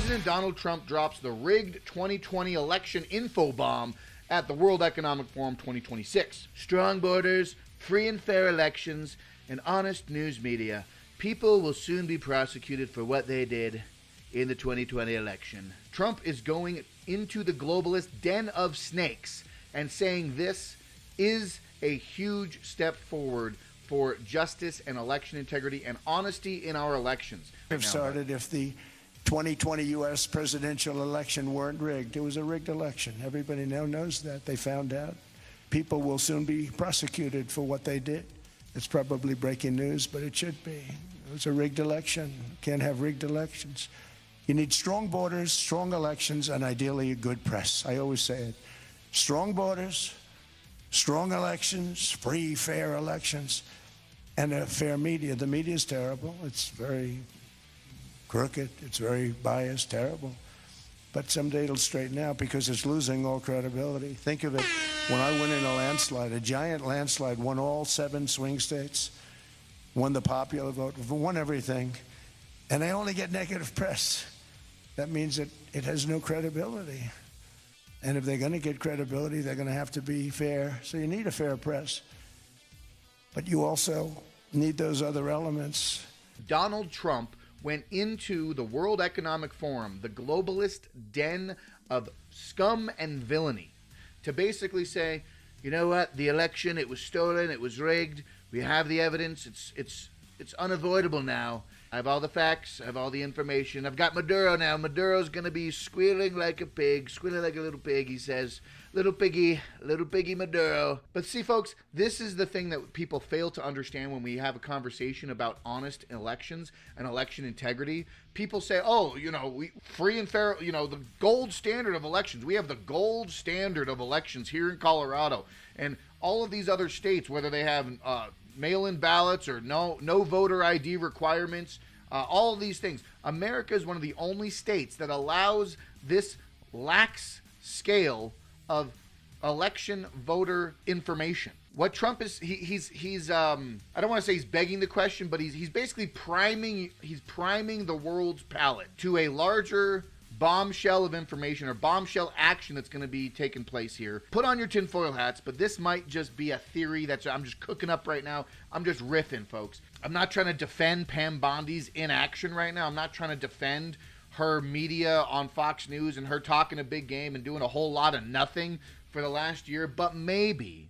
President Donald Trump drops the rigged 2020 election info bomb at the World Economic Forum 2026. Strong borders, free and fair elections, and honest news media. People will soon be prosecuted for what they did in the 2020 election. Trump is going into the globalist den of snakes and saying this is a huge step forward for justice and election integrity and honesty in our elections. Have started if the 2020 U.S. presidential election weren't rigged. It was a rigged election. Everybody now knows that. They found out. People will soon be prosecuted for what they did. It's probably breaking news, but it should be. It was a rigged election. Can't have rigged elections. You need strong borders, strong elections, and ideally a good press. I always say it. Strong borders, strong elections, free, fair elections, and a fair media. The media is terrible. It's very crooked. It's very biased, terrible. But someday it'll straighten out because it's losing all credibility. Think of it. When I went in a landslide, a giant landslide, won all 7 swing states, won the popular vote, won everything, and I only get negative press. That means that it has no credibility. And if they're going to get credibility, they're going to have to be fair. So you need a fair press. But you also need those other elements. Donald Trump went into the World Economic Forum, the globalist den of scum and villainy, to basically say, you know what, the election, it was stolen, it was rigged, we have the evidence, it's unavoidable now. I have all the facts, I have all the information. I've got Maduro now. Maduro's going to be squealing like a pig, squealing like a little pig, he says. Little piggy Maduro. But see, folks, this is the thing that people fail to understand when we have a conversation about honest elections and election integrity. People say, oh, we free and fair, the gold standard of elections. We have the gold standard of elections here in Colorado. And all of these other states, whether they have mail-in ballots or no voter ID requirements, all of these things. America is one of the only states that allows this lax scale of election voter information. What Trump is, he's I don't want to say he's begging the question, but he's basically priming the world's palate to a larger bombshell of information or bombshell action that's going to be taking place here. Put on your tinfoil hats, but this might just be a theory I'm just cooking up right now. I'm just riffing, folks. I'm not trying to defend Pam Bondi's inaction right now. I'm not trying to defend her media on Fox News and her talking a big game and doing a whole lot of nothing for the last year, but maybe,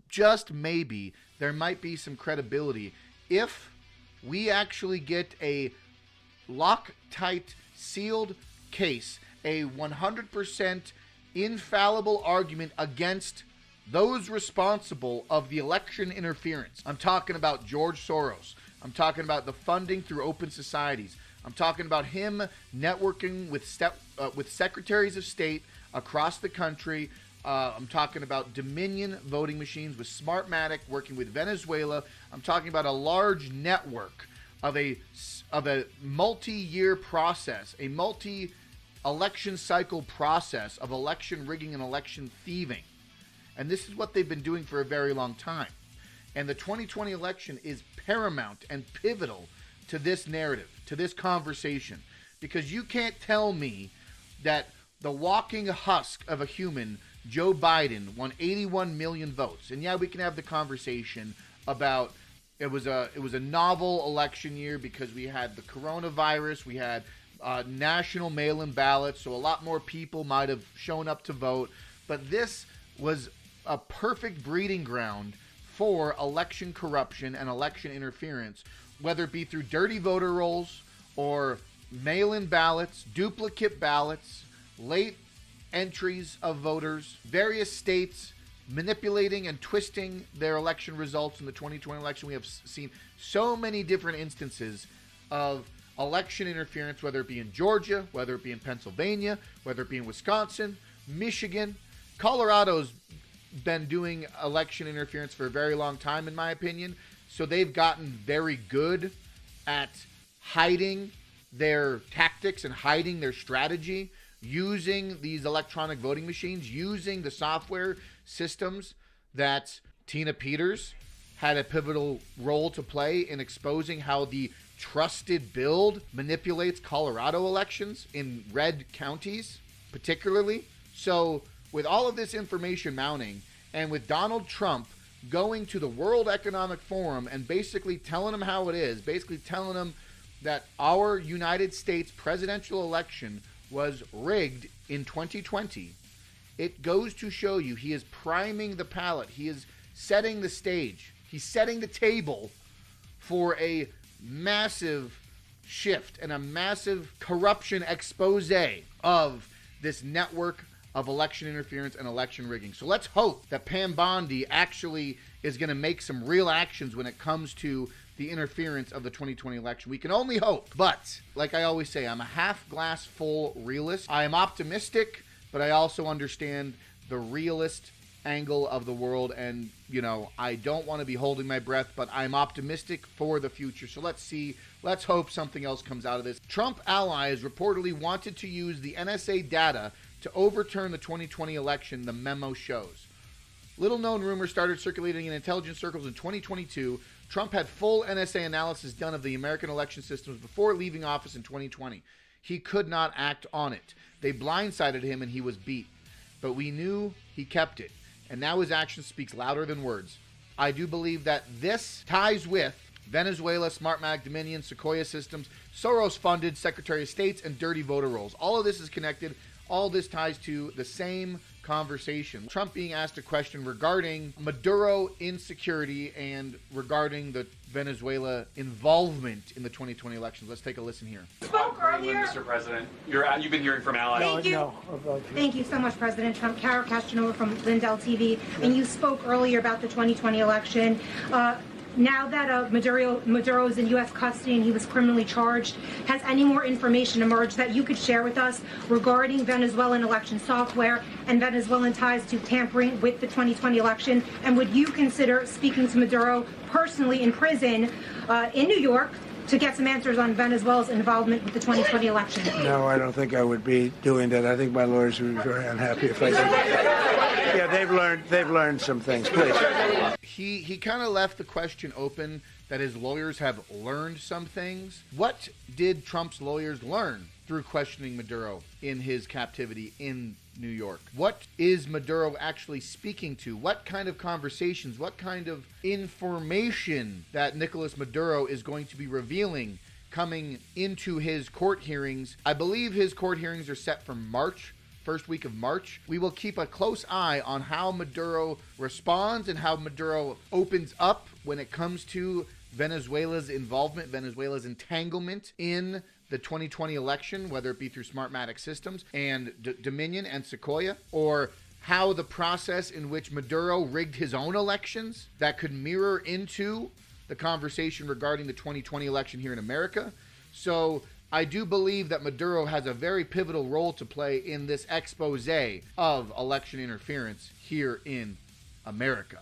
just maybe, there might be some credibility if we actually get a Loctite sealed case, a 100% infallible argument against those responsible of the election interference. I'm talking about George Soros. I'm talking about the funding through open societies. I'm talking about him networking with secretaries of state across the country. I'm talking about Dominion voting machines with Smartmatic working with Venezuela. I'm talking about a large network of a multi-year process, a multi-election cycle process of election rigging and election thieving. And this is what they've been doing for a very long time. And the 2020 election is paramount and pivotal to this narrative, to this conversation. Because you can't tell me that the walking husk of a human, Joe Biden, won 81 million votes. And yeah, we can have the conversation about it was a novel election year because we had the coronavirus, we had national mail-in ballots, so a lot more people might have shown up to vote. But this was a perfect breeding ground for election corruption and election interference, whether it be through dirty voter rolls or mail-in ballots, duplicate ballots, late entries of voters, various states manipulating and twisting their election results in the 2020 election. We have seen so many different instances of election interference, whether it be in Georgia, whether it be in Pennsylvania, whether it be in Wisconsin, Michigan. Colorado's been doing election interference for a very long time, in my opinion. So they've gotten very good at hiding their tactics and hiding their strategy, using these electronic voting machines, using the software systems that Tina Peters had a pivotal role to play in exposing how the trusted build manipulates Colorado elections in red counties, particularly. So with all of this information mounting, and with Donald Trump going to the World Economic Forum and basically telling them how it is, basically telling them that our United States presidential election was rigged in 2020, it goes to show you he is priming the palate. He is setting the stage. He's setting the table for a massive shift and a massive corruption expose of this network of election interference and election rigging. So let's hope that Pam Bondi actually is going to make some real actions when it comes to the interference of the 2020 election. We can only hope. But like I always say, I'm a half glass full realist. I am optimistic, but I also understand the realist angle of the world, and I don't want to be holding my breath, but I'm optimistic for the future. So let's see, let's hope something else comes out of this. Trump allies reportedly wanted to use the NSA data to overturn the 2020 election, the memo shows. Little known rumors started circulating in intelligence circles in 2022. Trump had full NSA analysis done of the American election systems before leaving office in 2020. He could not act on it. They blindsided him and he was beat. But we knew he kept it. And now his action speaks louder than words. I do believe that this ties with Venezuela, Smartmatic, Dominion, Sequoia Systems, Soros-funded Secretary of States, and dirty voter rolls. All of this is connected. All this ties to the same conversation. Trump being asked a question regarding Maduro insecurity and regarding the Venezuela involvement in the 2020 elections. Let's take a listen here. Spoke earlier, Mr. President. You've been hearing from allies. Thank you. Thank you so much, President Trump. Kara Kastanova from Lindell TV. And you spoke earlier about the 2020 election. Now that Maduro is in U.S. custody and he was criminally charged, has any more information emerged that you could share with us regarding Venezuelan election software and Venezuelan ties to tampering with the 2020 election? And would you consider speaking to Maduro personally in prison in New York to get some answers on Venezuela's involvement with the 2020 election? No, I don't think I would be doing that. I think my lawyers would be very unhappy if I did. Yeah, they've learned some things. Please. He kind of left the question open that his lawyers have learned some things. What did Trump's lawyers learn through questioning Maduro in his captivity in New York? What is Maduro actually speaking to? What kind of conversations, what kind of information that Nicolas Maduro is going to be revealing coming into his court hearings? I believe his court hearings are set for March. First week of March. We will keep a close eye on how Maduro responds and how Maduro opens up when it comes to Venezuela's involvement, Venezuela's entanglement in the 2020 election, whether it be through Smartmatic Systems and Dominion and Sequoia, or how the process in which Maduro rigged his own elections that could mirror into the conversation regarding the 2020 election here in America. So I do believe that Maduro has a very pivotal role to play in this expose of election interference here in America.